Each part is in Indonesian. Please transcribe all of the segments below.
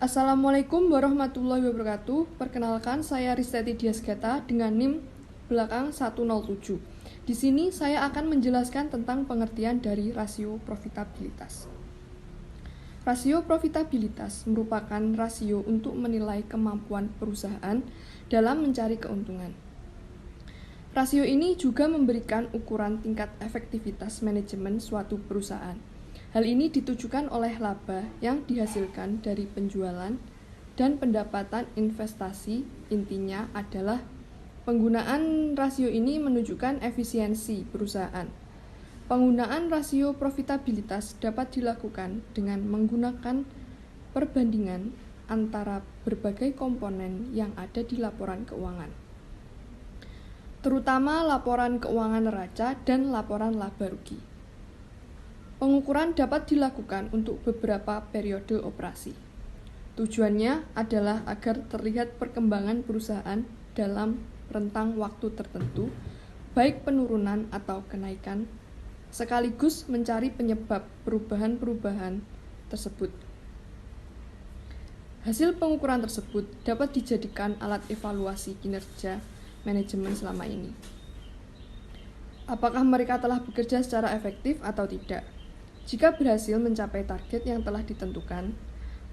Assalamualaikum warahmatullahi wabarakatuh. Perkenalkan, saya Ristati Diasgata dengan NIM belakang 107. Di sini saya akan menjelaskan tentang pengertian dari rasio profitabilitas. Rasio profitabilitas merupakan rasio untuk menilai kemampuan perusahaan dalam mencari keuntungan. Rasio ini juga memberikan ukuran tingkat efektivitas manajemen suatu perusahaan. Hal ini ditujukan oleh laba yang dihasilkan dari penjualan dan pendapatan investasi. Intinya adalah penggunaan rasio ini menunjukkan efisiensi perusahaan. Penggunaan rasio profitabilitas dapat dilakukan dengan menggunakan perbandingan antara berbagai komponen yang ada di laporan keuangan, terutama laporan keuangan neraca dan laporan laba rugi. Pengukuran dapat dilakukan untuk beberapa periode operasi. Tujuannya adalah agar terlihat perkembangan perusahaan dalam rentang waktu tertentu, baik penurunan atau kenaikan, sekaligus mencari penyebab perubahan-perubahan tersebut. Hasil pengukuran tersebut dapat dijadikan alat evaluasi kinerja manajemen selama ini. Apakah mereka telah bekerja secara efektif atau tidak? Jika berhasil mencapai target yang telah ditentukan,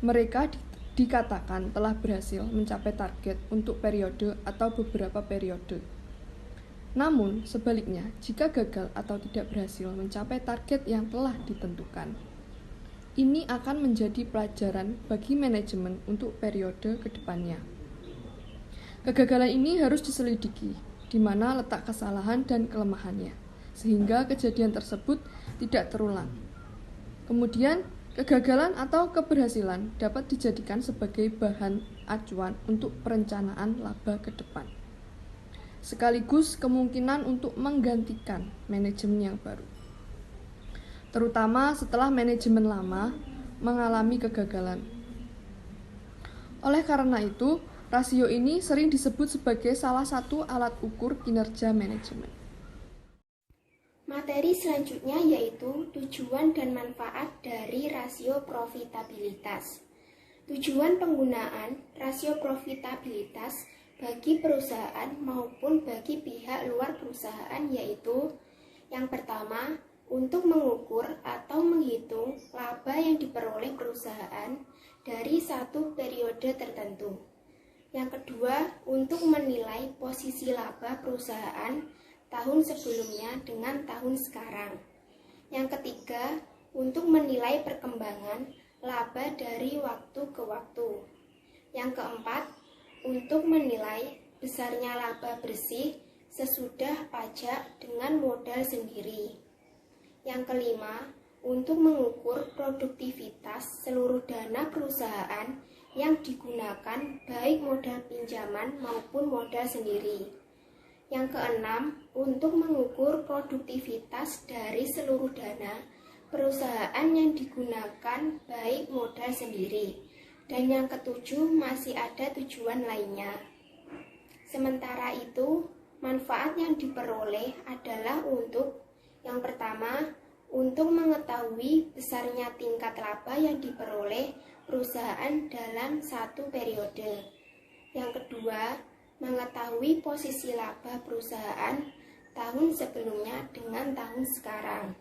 mereka dikatakan telah berhasil mencapai target untuk periode atau beberapa periode. Namun, sebaliknya, jika gagal atau tidak berhasil mencapai target yang telah ditentukan, ini akan menjadi pelajaran bagi manajemen untuk periode kedepannya. Kegagalan ini harus diselidiki, di mana letak kesalahan dan kelemahannya, sehingga kejadian tersebut tidak terulang. Kemudian, kegagalan atau keberhasilan dapat dijadikan sebagai bahan acuan untuk perencanaan laba ke depan, sekaligus kemungkinan untuk menggantikan manajemen yang baru, terutama setelah manajemen lama mengalami kegagalan. Oleh karena itu, rasio ini sering disebut sebagai salah satu alat ukur kinerja manajemen. Materi selanjutnya yaitu tujuan dan manfaat dari rasio profitabilitas. Tujuan penggunaan rasio profitabilitas bagi perusahaan maupun bagi pihak luar perusahaan yaitu: yang pertama, untuk mengukur atau menghitung laba yang diperoleh perusahaan dari satu periode tertentu. Yang kedua, untuk menilai posisi laba perusahaan tahun sebelumnya dengan tahun sekarang. Yang ketiga, untuk menilai perkembangan laba dari waktu ke waktu. Yang keempat, untuk menilai besarnya laba bersih sesudah pajak dengan modal sendiri. Yang kelima, untuk mengukur produktivitas seluruh dana perusahaan yang digunakan baik modal pinjaman maupun modal sendiri. Yang keenam, untuk mengukur produktivitas dari seluruh dana perusahaan yang digunakan baik modal sendiri. Dan yang ketujuh, masih ada tujuan lainnya. Sementara itu, manfaat yang diperoleh adalah untuk: yang pertama, untuk mengetahui besarnya tingkat laba yang diperoleh perusahaan dalam satu periode. Yang kedua, mengetahui posisi laba perusahaan tahun sebelumnya dengan tahun sekarang.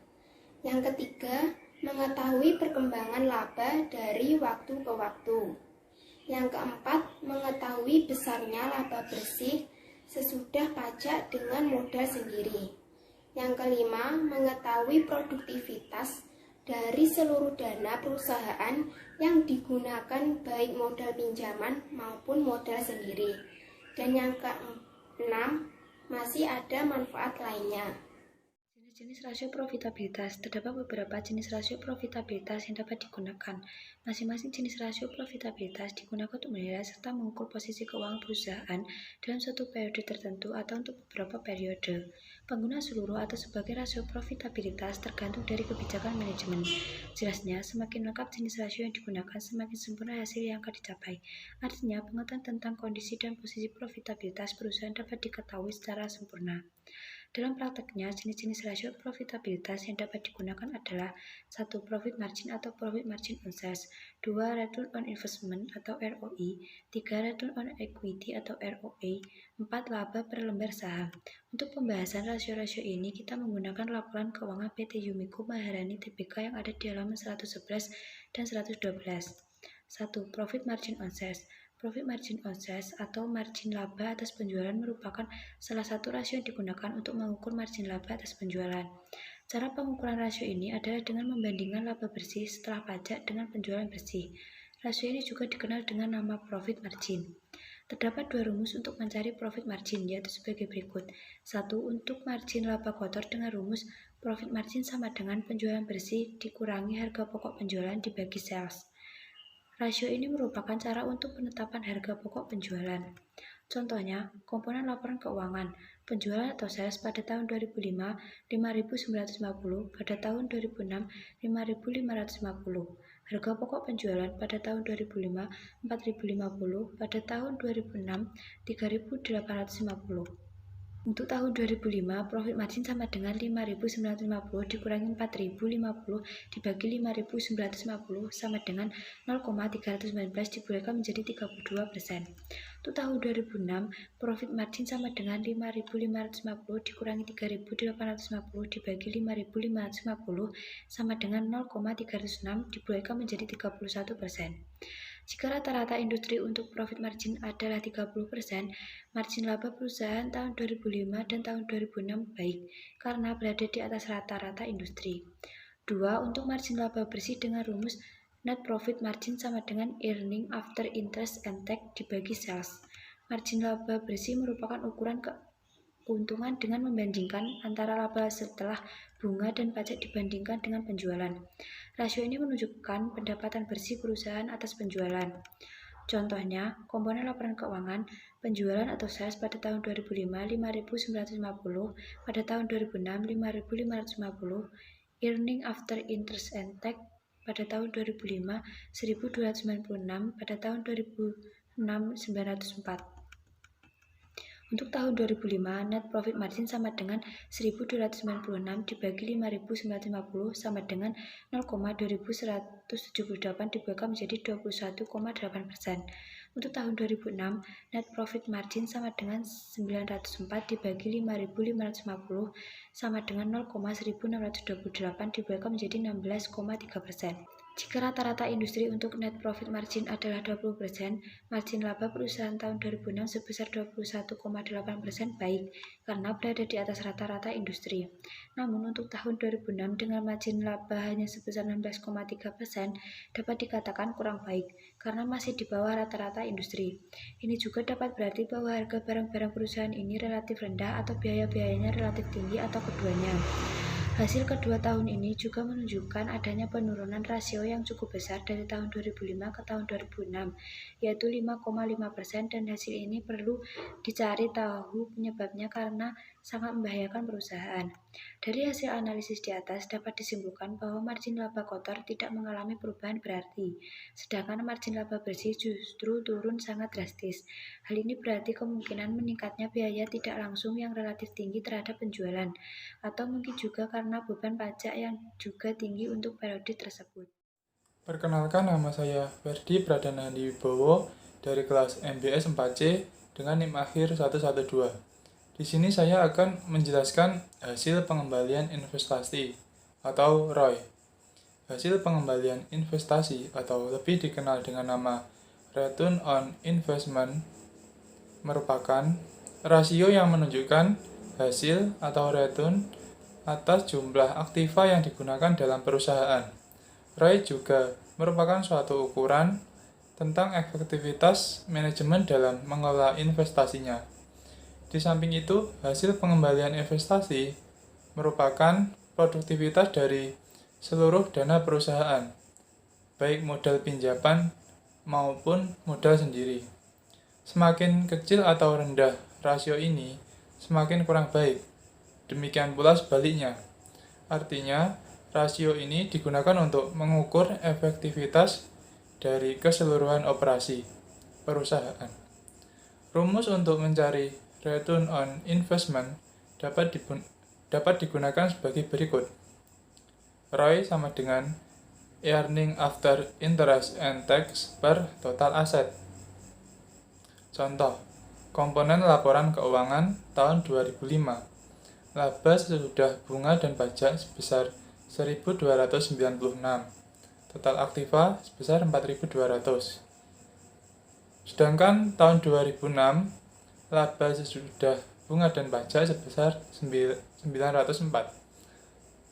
Yang ketiga, mengetahui perkembangan laba dari waktu ke waktu. Yang keempat, mengetahui besarnya laba bersih sesudah pajak dengan modal sendiri. Yang kelima, mengetahui produktivitas dari seluruh dana perusahaan yang digunakan baik modal pinjaman maupun modal sendiri. Dan yang keenam, masih ada manfaat lainnya. Jenis rasio profitabilitas. Terdapat beberapa jenis rasio profitabilitas yang dapat digunakan. Masing-masing jenis rasio profitabilitas digunakan untuk menilai serta mengukur posisi keuangan perusahaan dalam suatu periode tertentu atau untuk beberapa periode. Penggunaan seluruh atau sebagai rasio profitabilitas tergantung dari kebijakan manajemen. Jelasnya, semakin lengkap jenis rasio yang digunakan, semakin sempurna hasil yang akan dicapai. Artinya, pengetahuan tentang kondisi dan posisi profitabilitas perusahaan dapat diketahui secara sempurna. Dalam prakteknya, jenis-jenis rasio profitabilitas yang dapat digunakan adalah 1. Profit margin atau profit margin on sales, 2. Return on investment atau ROI, 3. Return on equity atau ROE, 4. Laba per lembar saham. Untuk pembahasan rasio-rasio ini, kita menggunakan laporan keuangan PT Yumiko Maharani Tbk yang ada di halaman 111 dan 112. 1. Profit margin on sales. Profit margin on sales atau margin laba atas penjualan merupakan salah satu rasio yang digunakan untuk mengukur margin laba atas penjualan. Cara pengukuran rasio ini adalah dengan membandingkan laba bersih setelah pajak dengan penjualan bersih. Rasio ini juga dikenal dengan nama profit margin. Terdapat dua rumus untuk mencari profit margin, yaitu sebagai berikut. 1. Untuk margin laba kotor dengan rumus profit margin sama dengan penjualan bersih dikurangi harga pokok penjualan dibagi sales. Rasio ini merupakan cara untuk penetapan harga pokok penjualan. Contohnya, komponen laporan keuangan, penjualan atau sales pada tahun 2005, 5.950, pada tahun 2006, 5.550. Harga pokok penjualan pada tahun 2005, 4.050, pada tahun 2006, 3.850. Untuk tahun 2005, profit margin sama dengan 5.950 dikurangi 4.050 dibagi 5.950 sama dengan 0,319 dibolehkan menjadi 32%. Untuk tahun 2006, profit margin sama dengan 5.550 dikurangi 3.850 dibagi 5.550 sama dengan 0,306 dibolehkan menjadi 31%. Jika rata-rata industri untuk profit margin adalah 30%, margin laba perusahaan tahun 2005 dan tahun 2006 baik, karena berada di atas rata-rata industri. 2. Untuk margin laba bersih dengan rumus net profit margin sama dengan earning after interest and tax dibagi sales. Margin laba bersih merupakan ukuran keuntungan dengan membandingkan antara laba setelah bunga dan pajak dibandingkan dengan penjualan. Rasio ini menunjukkan pendapatan bersih perusahaan atas penjualan. Contohnya, komponen laporan keuangan, penjualan atau sales pada tahun 2005, 5.950, pada tahun 2006, 5.550, earning after interest and tax pada tahun 2005, 1.296, pada tahun 2006, 904. Untuk tahun 2005, net profit margin sama dengan 1.296 dibagi 5.950 sama dengan 0,2178 dibagi menjadi 21,8%. Untuk tahun 2006, net profit margin sama dengan 904 dibagi 5.550 sama dengan 0,1628 dibagi menjadi 16,3%. Jika rata-rata industri untuk net profit margin adalah 20%, margin laba perusahaan tahun 2006 sebesar 21,8% baik, karena berada di atas rata-rata industri. Namun untuk tahun 2006 dengan margin laba hanya sebesar 16,3% dapat dikatakan kurang baik, karena masih di bawah rata-rata industri. Ini juga dapat berarti bahwa harga barang-barang perusahaan ini relatif rendah atau biaya-biayanya relatif tinggi atau keduanya. Hasil kedua tahun ini juga menunjukkan adanya penurunan rasio yang cukup besar dari tahun 2005 ke tahun 2006, yaitu 5,5%, dan hasil ini perlu dicari tahu penyebabnya karena sangat membahayakan perusahaan. Dari hasil analisis di atas dapat disimpulkan bahwa margin laba kotor tidak mengalami perubahan berarti, sedangkan margin laba bersih justru turun sangat drastis. Hal ini berarti kemungkinan meningkatnya biaya tidak langsung yang relatif tinggi terhadap penjualan, atau mungkin juga karena beban pajak yang juga tinggi untuk periode tersebut. Perkenalkan, nama saya Ferdi Pradana Wibowo dari kelas MBS 4C dengan NIM akhir 112. Di sini saya akan menjelaskan hasil pengembalian investasi atau ROI. Hasil pengembalian investasi atau lebih dikenal dengan nama Return on Investment merupakan rasio yang menunjukkan hasil atau return atas jumlah aktiva yang digunakan dalam perusahaan. ROI juga merupakan suatu ukuran tentang efektivitas manajemen dalam mengelola investasinya. Di samping itu, hasil pengembalian investasi merupakan produktivitas dari seluruh dana perusahaan, baik modal pinjaman maupun modal sendiri. Semakin kecil atau rendah rasio ini, semakin kurang baik. Demikian pula sebaliknya. Artinya, rasio ini digunakan untuk mengukur efektivitas dari keseluruhan operasi perusahaan. Rumus untuk mencari return on investment dapat digunakan sebagai berikut. ROI sama dengan earning after interest and tax per total asset. Contoh, komponen laporan keuangan tahun 2005. Laba sesudah bunga dan pajak sebesar 1.296. Total aktiva sebesar 4.200. Sedangkan tahun 2006, laba sesudah bunga dan pajak sebesar 904.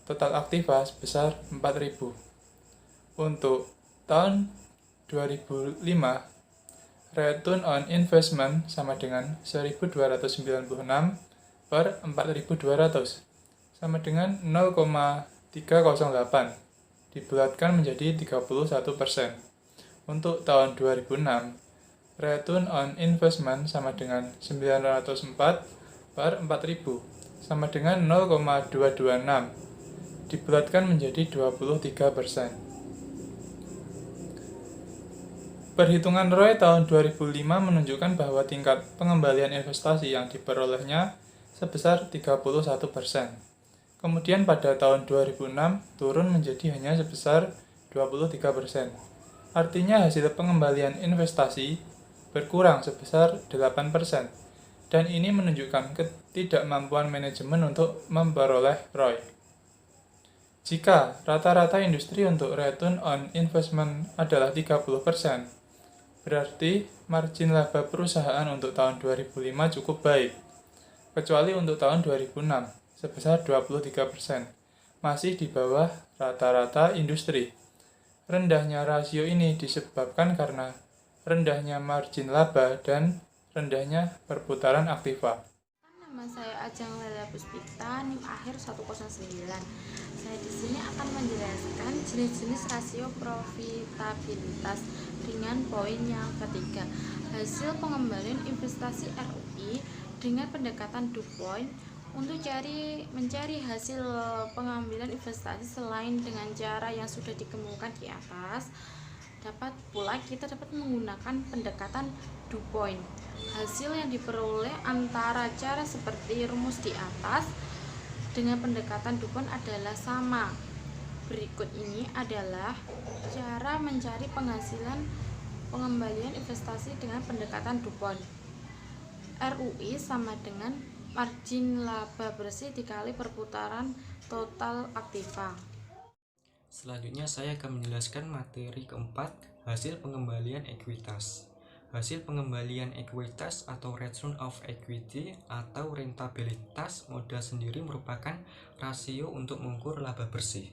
Total aktiva sebesar 4.000. Untuk tahun 2005, return on investment sama dengan 1.296 per 4.200 sama dengan 0,308 dibulatkan menjadi 31%. Untuk tahun 2006, return on investment sama dengan 904 per 4.000 sama dengan 0,226 dibulatkan menjadi 23%. Perhitungan ROI tahun 2005 menunjukkan bahwa tingkat pengembalian investasi yang diperolehnya sebesar 31%. Kemudian pada tahun 2006 turun menjadi hanya sebesar 23%. Artinya hasil pengembalian investasi berkurang sebesar 8%. Dan ini menunjukkan ketidakmampuan manajemen untuk memperoleh ROI. Jika rata-rata industri untuk return on investment adalah 30%, berarti margin laba perusahaan untuk tahun 2005 cukup baik, kecuali untuk tahun 2006 sebesar 23%, masih di bawah rata-rata industri. Rendahnya rasio ini disebabkan karena rendahnya margin laba dan rendahnya perputaran aktiva. Nama saya Ajeng Lela Puspita, NIM akhir 109. Saya di sini akan menjelaskan jenis-jenis rasio profitabilitas dengan poin yang ketiga. Hasil pengembalian investasi ROI dengan pendekatan DuPont untuk mencari hasil pengambilan investasi selain dengan cara yang sudah dikemukakan di atas. Kita dapat menggunakan pendekatan DuPont. Hasil yang diperoleh antara cara seperti rumus di atas dengan pendekatan DuPont adalah sama. Berikut ini adalah cara mencari penghasilan pengembalian investasi dengan pendekatan DuPont. ROI sama dengan margin laba bersih dikali perputaran total aktiva. Selanjutnya saya akan menjelaskan materi keempat, hasil pengembalian ekuitas. Hasil pengembalian ekuitas atau return of equity atau rentabilitas modal sendiri merupakan rasio untuk mengukur laba bersih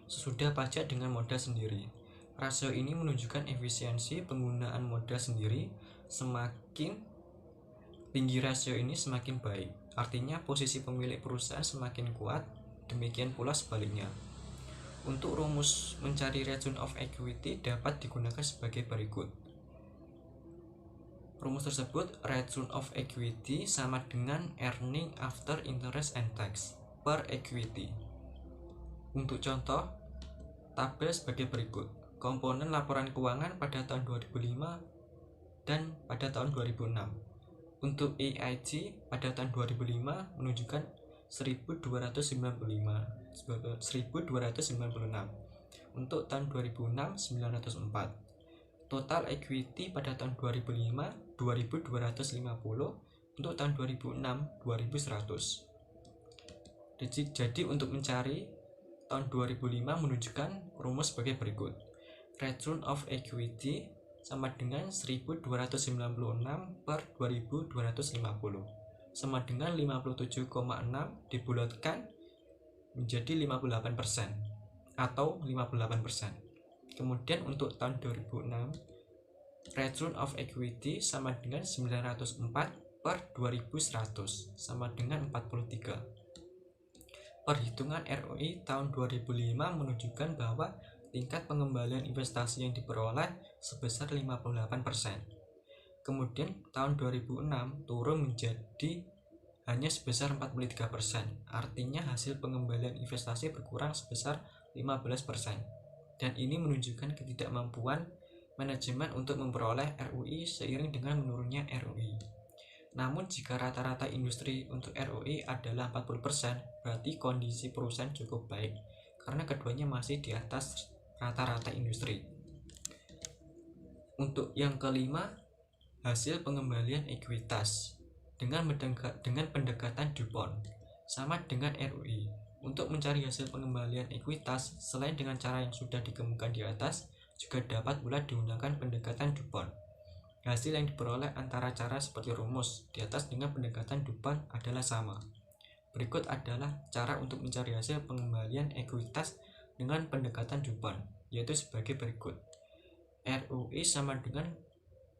sesudah pajak dengan modal sendiri. Rasio ini menunjukkan efisiensi penggunaan modal sendiri. Semakin tinggi rasio ini semakin baik. Artinya posisi pemilik perusahaan semakin kuat, demikian pula sebaliknya. Untuk rumus mencari return of equity dapat digunakan sebagai berikut. Rumus tersebut, return of equity sama dengan earning after interest and tax per equity. Untuk contoh, tabel sebagai berikut. Komponen laporan keuangan pada tahun 2005 dan pada tahun 2006. Untuk EIG pada tahun 2005 menunjukkan 1296. Untuk tahun 2006 904. Total equity pada tahun 2005 2250, untuk tahun 2006 2100. Jadi untuk mencari tahun 2005 menunjukkan rumus sebagai berikut. Return of equity sama dengan 1296 per 2250 sama dengan 57,6 dibulatkan menjadi 58% atau 58%. Kemudian untuk tahun 2006 return of equity sama dengan 904 per 2100 sama dengan 43. Perhitungan ROI tahun 2005 menunjukkan bahwa tingkat pengembalian investasi yang diperoleh sebesar 58%. Kemudian tahun 2006 turun menjadi hanya sebesar 43%. Artinya hasil pengembalian investasi berkurang sebesar 15%. Dan ini menunjukkan ketidakmampuan manajemen untuk memperoleh ROI seiring dengan menurunnya ROI. Namun jika rata-rata industri untuk ROE adalah 40%, berarti kondisi perusahaan cukup baik karena keduanya masih di atas rata-rata industri. Untuk yang kelima, hasil pengembalian ekuitas dengan pendekatan DuPont sama dengan ROE. Untuk mencari hasil pengembalian ekuitas selain dengan cara yang sudah dikemukakan di atas, juga dapat pula digunakan pendekatan DuPont. Hasil yang diperoleh antara cara seperti rumus di atas dengan pendekatan DuPont adalah sama. Berikut adalah cara untuk mencari hasil pengembalian ekuitas dengan pendekatan DuPont, yaitu sebagai berikut. ROE sama dengan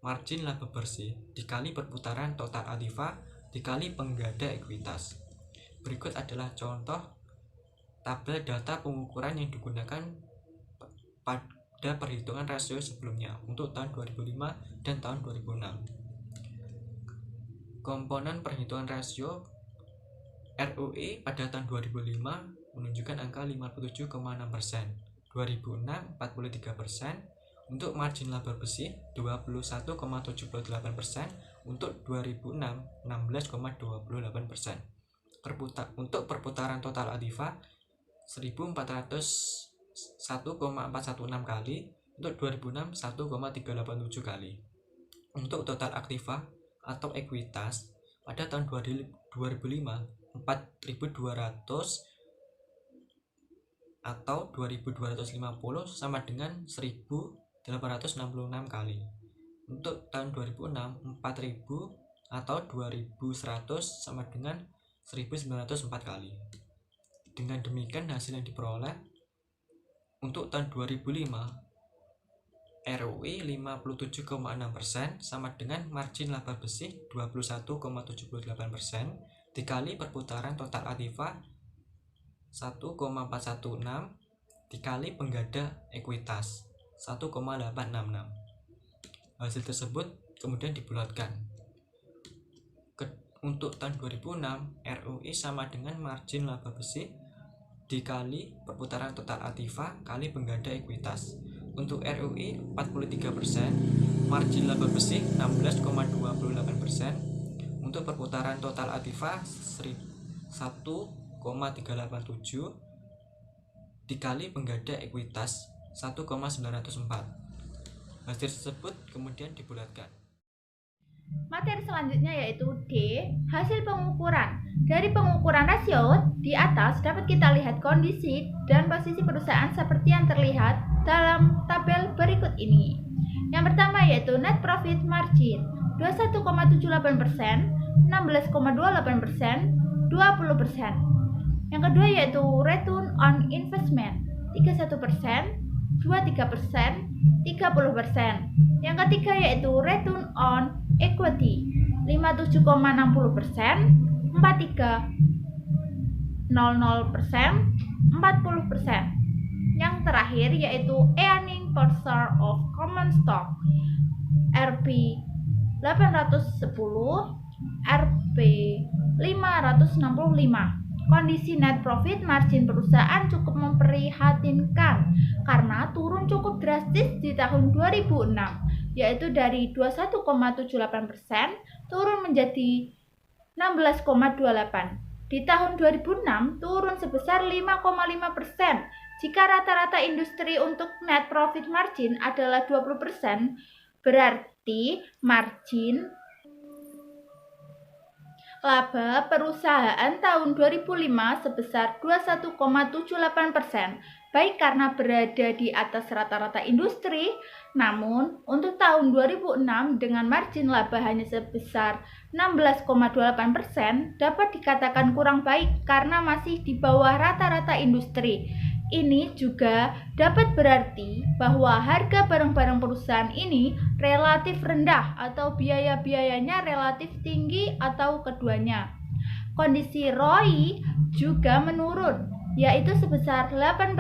margin laba bersih dikali perputaran total aktiva dikali penggada ekuitas. Berikut adalah contoh tabel data pengukuran yang digunakan pada perhitungan rasio sebelumnya untuk tahun 2005 dan tahun 2006. Komponen perhitungan rasio ROE pada tahun 2005 menunjukkan angka 57,6%, 2006 43%, untuk margin laba bersih 21,78%, untuk 2006 16,28%. Untuk perputaran total aktiva 1.401,416 kali, untuk 2006 1,387 kali. Untuk total aktiva atau ekuitas pada tahun 2005 4.200 atau 2.250 sama dengan 1.866 kali. Untuk tahun 2006 4.000 atau 2.100 sama dengan 1.904 kali. Dengan demikian hasil yang diperoleh untuk tahun 2005 ROE 57,6% sama dengan margin laba bersih 21,78% dikali perputaran total aktiva 1,416 dikali penggada ekuitas 1,866. Hasil tersebut kemudian dibulatkan. Untuk tahun 2006 ROE sama dengan margin laba bersih dikali perputaran total aktiva kali penggada ekuitas. Untuk ROE 43%, margin laba bersih 16,28%, untuk perputaran total aktiva 1,387 dikali penggada ekuitas 1,904. Hasil tersebut kemudian dibulatkan. Materi selanjutnya yaitu D, hasil pengukuran. Dari pengukuran rasio di atas dapat kita lihat kondisi dan posisi perusahaan seperti yang terlihat dalam tabel berikut ini. Yang pertama yaitu net profit margin 21,78%, 16,28%, 20%. Yang kedua yaitu return on investment 31%, 23%, 30%. Yang ketiga yaitu return on equity 57,60%, 43,00%, 40%. Yang terakhir yaitu earning per share of common stock Rp 810, Rp 565. Kondisi net profit margin perusahaan cukup memprihatinkan karena turun cukup drastis di tahun 2006, yaitu dari 21,78% turun menjadi 16,28%. Di tahun 2006 turun sebesar 5,5%. Jika rata-rata industri untuk net profit margin adalah 20%, berarti margin laba perusahaan tahun 2005 sebesar 21,78%, baik karena berada di atas rata-rata industri. Namun, untuk tahun 2006 dengan margin laba hanya sebesar 16,28% dapat dikatakan kurang baik karena masih di bawah rata-rata industri. Ini juga dapat berarti bahwa harga barang-barang perusahaan ini relatif rendah atau biaya-biayanya relatif tinggi atau keduanya. Kondisi ROI juga menurun, yaitu sebesar 8%,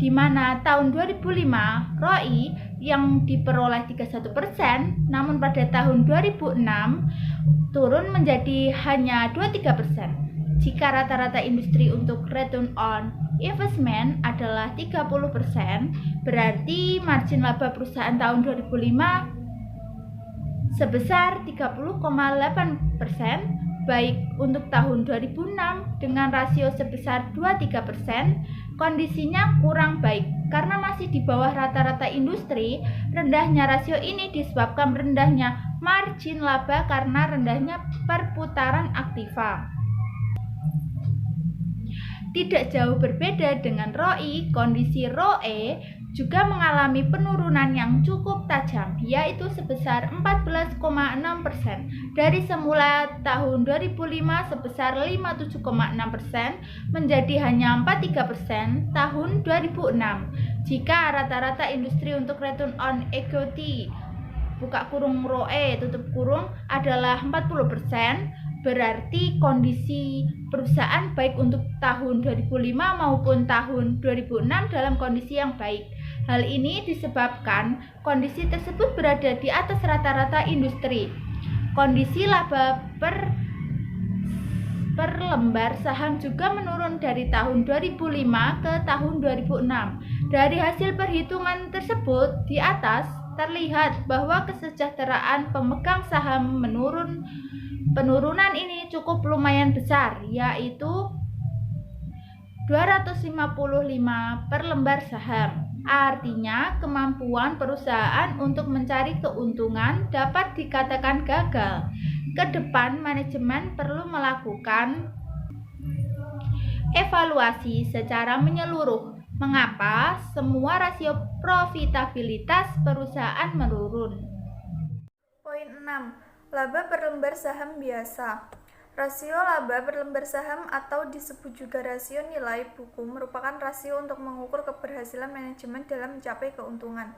di mana tahun 2005 ROI yang diperoleh 31%, namun pada tahun 2006 turun menjadi hanya 23%. Jika rata-rata industri untuk return on investment adalah 30%, berarti margin laba perusahaan tahun 2005 sebesar 30,8%, baik untuk tahun 2006 dengan rasio sebesar 23%, kondisinya kurang baik karena masih di bawah rata-rata industri. Rendahnya rasio ini disebabkan rendahnya margin laba karena rendahnya perputaran aktiva. Tidak jauh berbeda dengan ROI, kondisi ROE juga mengalami penurunan yang cukup tajam, yaitu sebesar 14,6% dari semula tahun 2005 sebesar 57,6% menjadi hanya 43% tahun 2006. Jika rata-rata industri untuk return on equity (ROE) adalah 40%, berarti kondisi perusahaan baik untuk tahun 2005 maupun tahun 2006 dalam kondisi yang baik. Hal ini disebabkan kondisi tersebut berada di atas rata-rata industri. Kondisi laba per lembar saham juga menurun dari tahun 2005 ke tahun 2006. Dari hasil perhitungan tersebut di atas terlihat bahwa kesejahteraan pemegang saham menurun. Penurunan ini cukup lumayan besar, yaitu 255 per lembar saham. Artinya, kemampuan perusahaan untuk mencari keuntungan dapat dikatakan gagal. Ke depan, manajemen perlu melakukan evaluasi secara menyeluruh. Mengapa semua rasio profitabilitas perusahaan menurun? Poin 6. Laba per lembar saham biasa. Rasio laba per lembar saham atau disebut juga rasio nilai buku merupakan rasio untuk mengukur keberhasilan manajemen dalam mencapai keuntungan.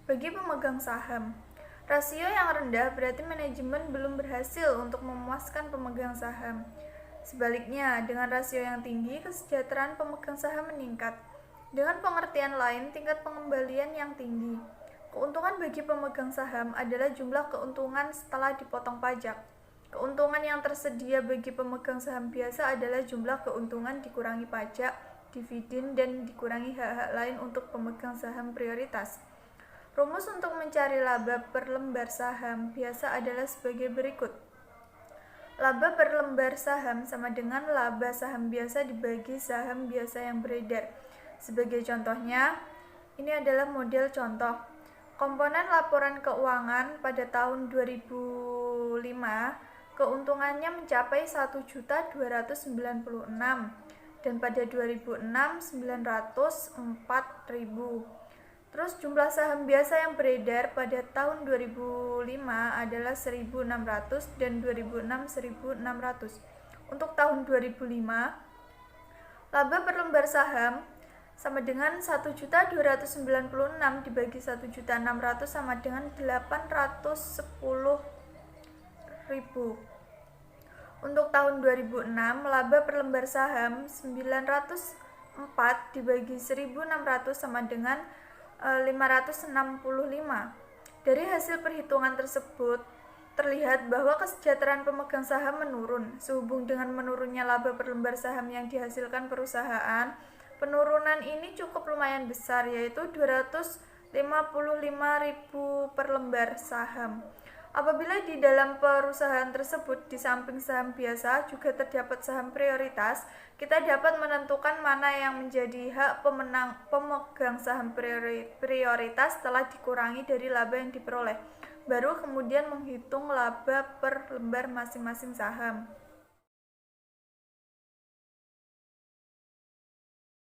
Bagi pemegang saham, rasio yang rendah berarti manajemen belum berhasil untuk memuaskan pemegang saham. Sebaliknya, dengan rasio yang tinggi, kesejahteraan pemegang saham meningkat. Dengan pengertian lain, tingkat pengembalian yang tinggi. Keuntungan bagi pemegang saham adalah jumlah keuntungan setelah dipotong pajak. Keuntungan yang tersedia bagi pemegang saham biasa adalah jumlah keuntungan dikurangi pajak, dividen, dan dikurangi hak-hak lain untuk pemegang saham prioritas. Rumus untuk mencari laba per lembar saham biasa adalah sebagai berikut. Laba per lembar saham sama dengan laba saham biasa dibagi saham biasa yang beredar. Sebagai contohnya, ini adalah model contoh. Komponen laporan keuangan pada tahun 2005, keuntungannya mencapai 1.296 dan pada 2006 904.000. Terus jumlah saham biasa yang beredar pada tahun 2005 adalah 1.600 dan 2006 1.600. Untuk tahun 2005, laba per lembar saham sama dengan 1.296 dibagi 1.600 sama dengan 810.000. Untuk tahun 2006, laba per lembar saham 904 dibagi 1.600 sama dengan 565. Dari hasil perhitungan tersebut, terlihat bahwa kesejahteraan pemegang saham menurun. Sehubung dengan menurunnya laba per lembar saham yang dihasilkan perusahaan, penurunan ini cukup lumayan besar, yaitu 255.000 per lembar saham. Apabila di dalam perusahaan tersebut di samping saham biasa juga terdapat saham prioritas, kita dapat menentukan mana yang menjadi hak pemegang saham prioritas setelah dikurangi dari laba yang diperoleh. Baru kemudian menghitung laba per lembar masing-masing saham.